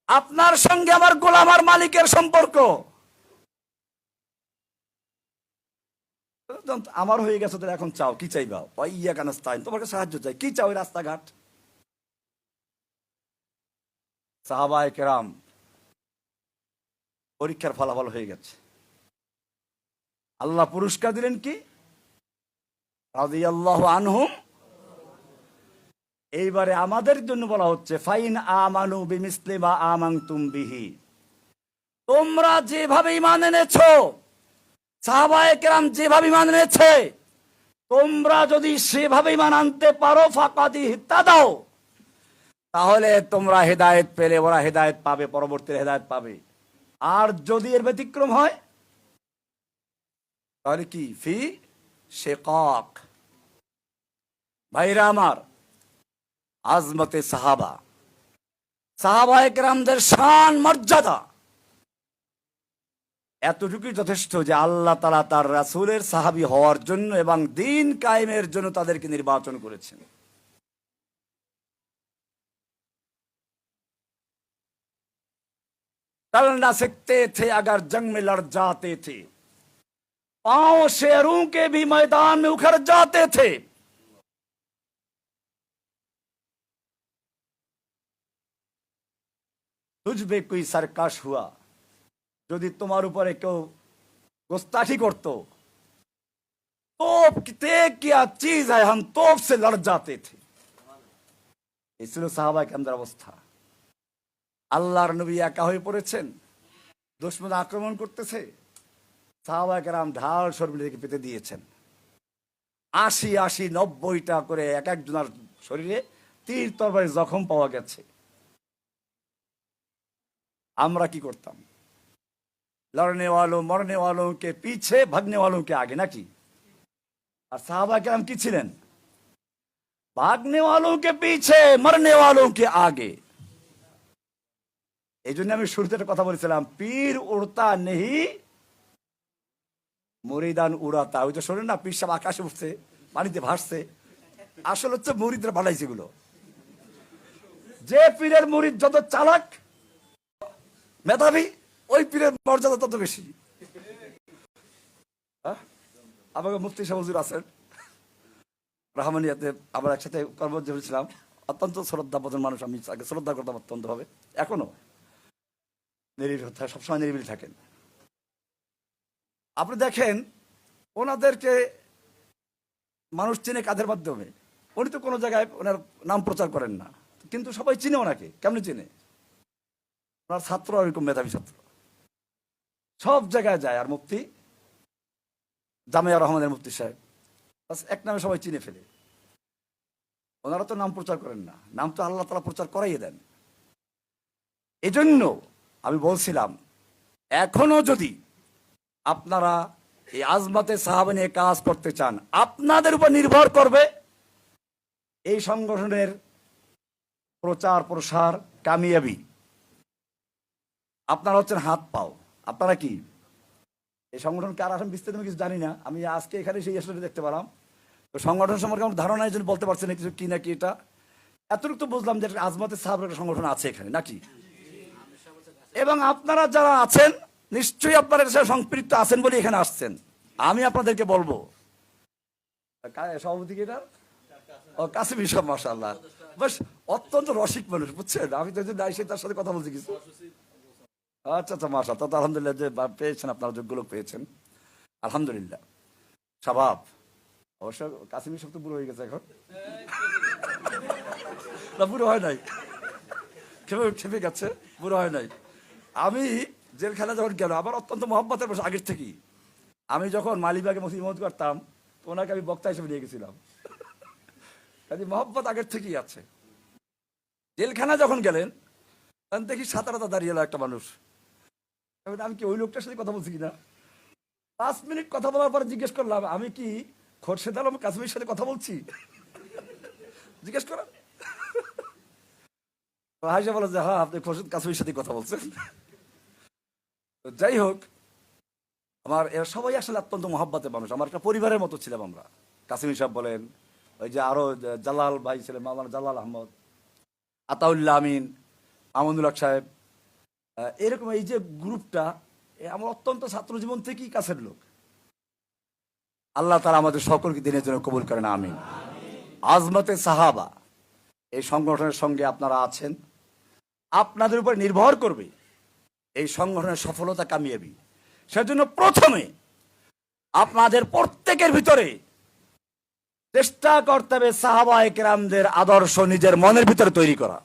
আপনার সঙ্গে আমার গোলাম আর মালিকের সম্পর্ক আমার হয়ে গেছে। তো এখন চাও কি চাইবা? ওয়া ইয়াকা নাস্তাইন, তোমাকে সাহায্য চাই। কি চাও? রাস্তাঘাট। সাহাবায়ে কেরাম পরীক্ষার ফলাফল হয়ে গেছে, আল্লাহ পুরস্কার দিলেন কি? রাদিয়াল্লাহু আনহুম। এইবারে আমাদের জন্য বলা হচ্ছে ফাইন আমানু বিমিসলি মা আমানতুম বিহি, তোমরা যেভাবে ঈমান এনেছো, সাহাবায়ে কেরাম যেভাবে ঈমান এনেছে, তোমরা যদি সেভাবে ঈমান আনতে পারো ফাকাদ ইহতাদাও, তাহলে তোমরা হেদায়েত পেলে, ওরা হেদায়েত পাবে, পরবর্তী হেদায়েত পাবে। আর যদি এর ব্যতিক্রম হয় তাহলে কি ফি শিকাক। ভাইরা আমার, আজমতে সাহাবা, সাহাবায়ে কেরামদের শান মর্যাদা এতটুকুই যথেষ্ট যে আল্লাহ তাআলা তার রাসূলের সাহাবী হওয়ার জন্য এবং দ্বীন কায়েমের জন্য তাদেরকে নির্বাচন করেছেন। चल ना सकते थे अगर जंग में लड़ जाते थे, पांव शेरों के भी मैदान में उखड़ जाते थे। तुझ पे कोई सरकश हुआ, যদি তোমার উপরে কেউ গোস্তাখি করত, तोप क्या चीज है, हम तोप से लड़ जाते थे। এই ছিল সাহাবায়ে কেরামদের অবস্থা। আল্লাহর নবী একা হয়ে পড়েছেন, দুশমন আক্রমণ করতেছে, সাহাবায়ে কেরাম ঢাল শরীরে পেতে দিয়েছেন। 80-90টা করে এক একজনের শরীরে তীর তরবারি জখম পাওয়া গেছে। আমরা কি করতাম? লড়নে वालों मरने वालों के पीछे भागने वालों के आगे, নাকি? আর সাহাবায়ে কেরাম কি ছিলেন? भागने वालों के पीछे मरने वालों के आगे। এই জন্য আমি শুরুতে একটা কথা বলেছিলাম, পীর উড়তা নেহি মুরিদান উড়াতা। ওই যে শোনেন না, পীর সাহেব আকাশে উঠছে, পানিতে ভাসছে, আসলে হচ্ছে মুরিদরা বানাইছে এগুলো। যে পীরের মুরিদ যত চালাক মেধাবী, ওই পীরের মর্যাদা তত বেশি। আমাকে মুফতি সাহেব হুজুর আছেন রহমানিয়াতে, আমরা একসাথে কর্মজীবী ছিলাম, অত্যন্ত শ্রদ্ধাবোধের মানুষ, আমি তাকে শ্রদ্ধা করতাম অত্যন্ত ভাবে, এখনো নিরিবিলি, সবসময় নিরিবিলি থাকেন। আপনি দেখেন ওনাদেরকে মানুষ চিনে কাদের মাধ্যমে? উনি তো কোনো জায়গায় ওনার নাম প্রচার করেন না, কিন্তু সবাই চিনে ওনাকে। কেমনি চিনে? ওনার ছাত্র এরকম মেধাবী ছাত্র, সব জায়গায় যায়। আর মুফতি জামিয়া রহমানের মুফতি সাহেব, এক নামে সবাই চিনে ফেলে। ওনারা তো নাম প্রচার করেন না, নাম তো আল্লাহ তাআলা প্রচার করাইয়ে দেন। এজন্য আমি বলছিলাম, এখনো যদি আপনারা এই আজমতে সাহাবা নিয়ে কাজ করতে চান, আপনাদের উপর নির্ভর করবে এই সংগঠনের প্রচার প্রসার কামিয়াবি। আপনারা হচ্ছেন হাত পাও। আপনারা কি এই সংগঠনকে আর আসলে বিস্তারিত কিছু জানি না, আমি আজকে এখানে সেই আসলে দেখতে পেলাম। তো সংগঠন সম্পর্কে আমার ধারণা এই জন্য বলতে পারছি না কিছু কি নাকি। এটা এতটুকু তো বুঝলাম যে আজমতে সাহাবার একটা সংগঠন আছে এখানে, নাকি? এবং আপনারা যারা আছেন নিশ্চয়ই আপনারা এর সাথে সম্পৃক্ত আছেন বলে এখানে আসছেন। আমি আপনাদেরকে বলবো, সভাপতি কি এটা? ও কাসিম সাহেব, মাশাআল্লাহ, বেশ অত্যন্ত রসিক মানুষ, বুঝছেন? আমি তো তার সাথে কথা বলছি কিছু। আচ্ছা আচ্ছা, মাশাআল্লাহ, তো আলহামদুলিল্লাহ যে পেয়েছেন, আপনারা যোগ্য লোক পেয়েছেন, আলহামদুলিল্লাহ। স্বভাব অবশ্য কাসিম সাহেব তো বুড়ো হয়ে গেছে এখন, না বুড়ো হয় নাই, খেপে গেছে, বুড়ো হয় নাই। আমি জেলখানা যখন গেল, আমার অত্যন্ত মহব্বতের বসে আগের থেকেই। আমি যখন মালিবাগে মসজিদ করতাম, ওনাকে আমি বক্তা হিসেবে নিয়ে গেছিলাম। কাজে মহব্বত আগের থেকেই আছে। জেলখানা যখন গেলেন, তখন দেখি সাঁতারাতা দাঁড়িয়ে এলো একটা মানুষ। আমি কি ওই লোকটার সাথে কথা বলছি কিনা, 5 মিনিট কথা বলার পরে জিজ্ঞেস করলাম, আমি কি খোরশেদ আলম কাসিমের সাথে কথা বলছি? জিজ্ঞেস করা হাসা বলে যে হ্যাঁ, আপনি খোরশেদ কাসিমের সাথে কথা বলছেন। যাই হোক, আমার এরা সবাই আসলে অত্যন্ত মহব্বতের মানুষ, আমার একটা পরিবারের মতো ছিলাম আমরা। কাসিম সাহেব বলেন, ওই যে আরো জালাল ভাই ছিলেন, মাওলানা জালাল আহমদ, আতাউল্লাহ আমিন, আমনুল হক সাহেব, এরকম এই যে গ্রুপটা, আমার অত্যন্ত ছাত্র জীবন থেকেই কাছের লোক। আল্লাহ তাআলা আমাদের সকলকে দিনের জন্য কবুল করেন, আমিন। আজমতে সাহাবা এই সংগঠনের সঙ্গে আপনারা আছেন, আপনাদের উপর নির্ভর করবে এই সংগঠনের সফলতা কামিয়াবি। সেজন্য প্রথমে আপনাদের প্রত্যেকের ভিতরে চেষ্টা করতে হবে সাহাবায়ে কেরামদের আদর্শ নিজের মনের ভিতরে তৈরি করা,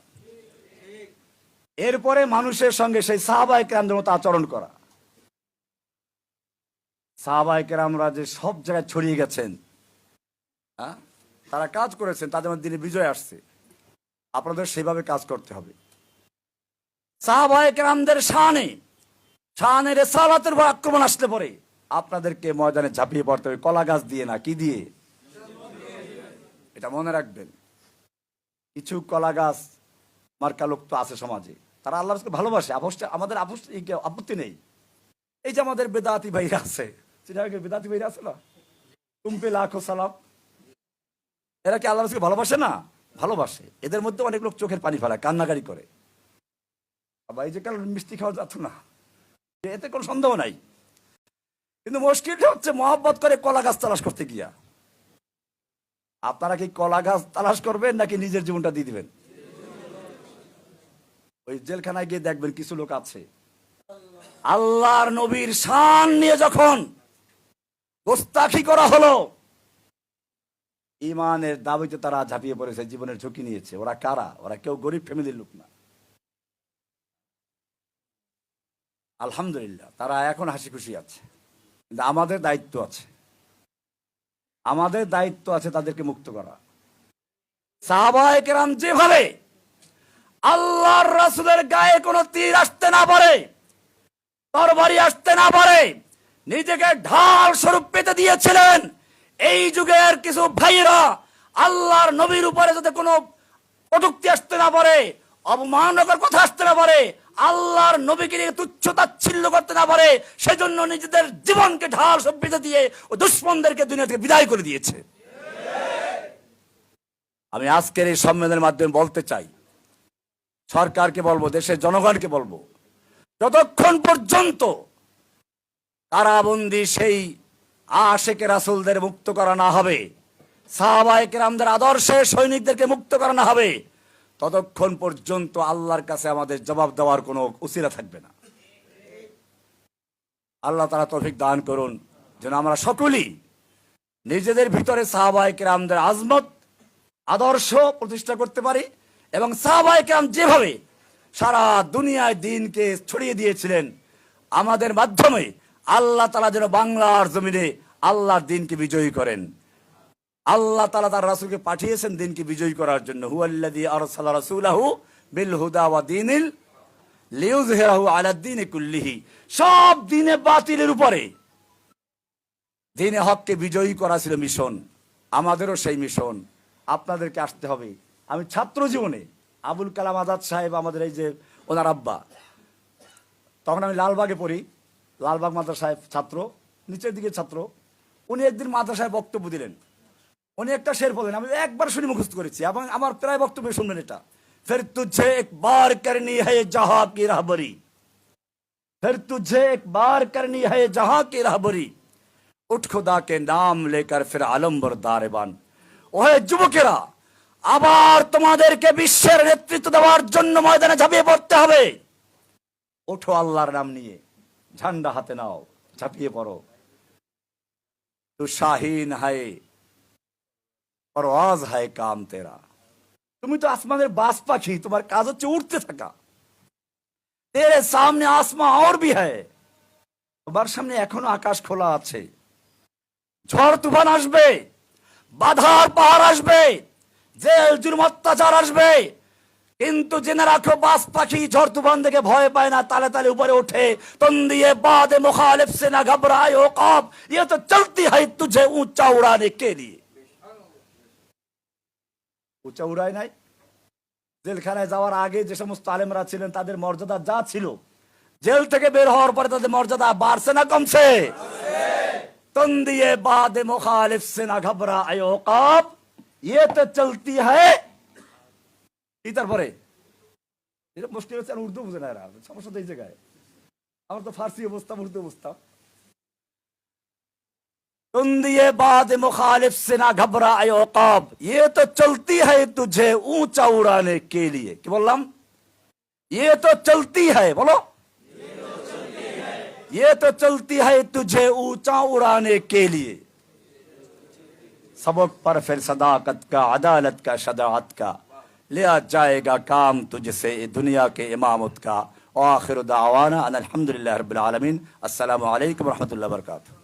এরপরে মানুষের সঙ্গে সেই সাহাবায়ে কেরামদের মতো আচরণ করা। সাহাবায়ে কেরামরা যে সব জায়গায় ছড়িয়ে গেছেন, তারা কাজ করেছেন, তাদের মধ্যে দিনে বিজয় আসছে, আপনাদের সেভাবে কাজ করতে হবে। সাহাবায়ে কেরামদের শানে শানের রিসালাতের উপর আক্রমণ আসলে পরে আপনাদেরকে ময়দানে ঝাঁপিয়ে পড়তে হবে, কলা গাছ দিয়ে না, কি দিয়ে? এটা মনে রাখবেন। কিছু কলা গাছ মার্কা লোক তো আছে সমাজে, তারা আল্লাহর রাসূলকে ভালোবাসে, আমাদের আপত্তি নেই। এই যে আমাদের বেদাতি ভাইরা আছে, বেদাতি ভাইরা আছে না, তুমপে লাখো সালাম, এরা কি আল্লাহর রাসূলকে ভালোবাসে না? ভালোবাসে। এদের মধ্যে অনেক লোক চোখের পানি ফেলায়, কান্নাকারি করে। আবার এই যে কারণ মিষ্টি খাওয়া যাচ্ছে না, এতে কোনো সন্দেহ নাই। কিন্তু মুশকিলটা হচ্ছে মহব্বত করে কলা গাছ তালাশ করতে গিয়া। আপনারা কি কলা গাছ তালাশ করবেন নাকি নিজের জীবনটা দিয়ে দিবেন? ওই জেলখানায় গিয়ে দেখবেন কিছু লোক আছে, আল্লাহর নবীর শান নিয়ে যখন গোস্তাখি করা হলো, ইমানের দাবিতে তারা ঝাঁপিয়ে পড়েছে, জীবনের ঝুঁকি নিয়েছে। ওরা কারা? ওরা কেউ গরিব ফ্যামিলির লোক না। আলহামদুলিল্লাহ, তারা এখন হাসি খুশি আছে। কিন্তু আমাদের দায়িত্ব আছে, আমাদের দায়িত্ব আছে তাদেরকে মুক্ত করা। সাহাবায়ে কেরাম যেভাবে আল্লাহর রাসূলের গায়ে কোনো তীর আসতে না পারে, তরবারি আসতে না পারে, নিজেকে ঢাল স্বরূপ পেতে দিয়েছিলেন, এই যুগের কিছু ভাইয়েরা আল্লাহর নবীর উপরে যাতে কোনো কটূক্তি আসতে না পারে, অবমাননাকর কথা আসতে না পারে, আল্লাহর নবীকে নিয়ে তুচ্ছ তাচ্ছিল্য করতে না পারে, সেজন্য নিজেদের জীবনকে ঢাল স্বরূপ পেতে দিয়ে ও দুশমনদেরকে দুনিয়া থেকে বিদায় করে দিয়েছে। আমি আজকের এই সম্মেলনের মাধ্যমে বলতে চাই, সরকারকে বলবো, দেশের জনগণকে বলবো, যতক্ষণ পর্যন্ত কারাবন্দী সেই আশিকে রাসূলদের মুক্ত করা না হবে, সাহাবায়ে কেরামদের আদর্শে সৈনিকদেরকে মুক্ত করা না হবে, ততক্ষণ পর্যন্ত আল্লাহর কাছে আমাদের জবাব দেওয়ার কোনো উসিলা থাকবে না। আল্লাহ তাআলা তৌফিক দান করুন যেন আমরা সকলেই নিজেদের ভিতরে সাহাবায়ে কেরামদের আজমত, আদর্শ প্রতিষ্ঠা করতে পারি, এবং সাহাবায়ে কেরাম যেভাবে সারা দুনিয়ায় দ্বীনকে ছড়িয়ে দিয়েছিলেন, আমাদের মাধ্যমে আল্লাহ তাআলা যেন বাংলার জমিনে আল্লাহর দ্বীনকে বিজয়ী করেন। আল্লাহ তাআলা তার রাসূলকে পাঠিয়েছেন দ্বীনকে বিজয়ী করার জন্য। হুয়াল্লাযী আরসালা রাসূলাহু বিল হুদা ওয়া দীনিল লিইয়ুযহিরাহু আলা দ্বীনি কুল্লিহি, সব দ্বীনে বাতিলের উপরে দ্বীনে হককে বিজয়ী করা ছিল মিশন। আমাদেরও সেই মিশন। আপনাদেরকে আসতে হবে। আমি ছাত্র জীবনে আবুল কালাম আজাদ সাহেব, আমাদের এই যে ওনার আব্বা, তখন আমি লালবাগে পড়ি, লালবাগ মাদ্রাসায় ছাত্র, নিচের দিকে ছাত্র। উনি একদিন মাদ্রাসায় বক্তব্য দিলেন, উনি একটা শের বলেন, আমি একবার শুনে মুখস্থ করেছি এবং আমার প্রায় বক্তব্য শুনবেন এটা, ফির তুঝে একবার করনি হ্যায় জাহাঁ কি রাহবরি, ফির তুঝে একবার করনি হ্যায় জাহাঁ কি রাহবরি, উঠ খুদা কে নাম লেকর ফির আলম বরদার বান। ওহে যুবকেরা, আবার তোমাদেরকে বিশ্বের নেতৃত্ব দেওয়ার জন্য ময়দানে ঝাঁপিয়ে পড়তে হবে। ওঠো, আল্লাহর নাম নিয়ে ঝান্ডা হাতে নাও, ঝাঁপিয়ে পড়ো। তু শাহিন হায় পরওয়াজ হায় কাম তেরা, তুমি তো আসমানের বাস পাখি, তোমার কাজ হচ্ছে উঠতে থাকা। তেরে সামনে আসমান আর ভি হ্যায়, তোমার সামনে এখনো আকাশ খোলা আছে। ঝড় তুফান আসবে, বাধার পাহাড় আসবে, জেল জুলুম অত্যাচার আসবে, কিন্তু জেনে রাখো বাস পাখি ঝড় তুফান দেখে ভয় পায় না, তালে তালে উপরে ওঠে। তুম দিয়ে বাদে মুখালিফ সে না ঘবরাए ओ कौम, ये तो चलती है तुझे ऊंचा उड़ाने के लिए। উঁচা উড়ায় নাই। জেলখানায় যাওয়ার আগে যে সমস্ত আলেমরা ছিলেন তাদের মর্যাদা যা ছিল, জেল থেকে বের হওয়ার পরে তাদের মর্যাদা বাড়ছে না কমছে? তুম দিয়ে বাদে মুখালিফ সে না ঘবরাए ओ कौम, ये तो चलती है। তারপরে এটা মুশকিল হচ্ছে, উর্দু বুঝে না এরা, সমস্যা তো এই জায়গায়। আমার তো ফার্সি অবস্থা, উর্দু অবস্থা। तुम दिए बाद मुखालिफ से ना घबराए ओ कौम, ये तो चलती है तुझे ऊंचा उड़ाने के लिए। কি বললাম? ये तो चलती है, बोलो, ये तो चलती है तुझे ऊंचा उड़ाने के लिए। सबक पर फिर सदाकत का, अदालत का, शजाअत का लिया जाएगा काम तुझसे दुनिया के इमामत का। आखिर दावाना अनिल हम्दुलिल्लाहि रब्बिल आलमीन। अस्सलामु अलैकुम व रहमतुल्लाहि व बरकातुहू।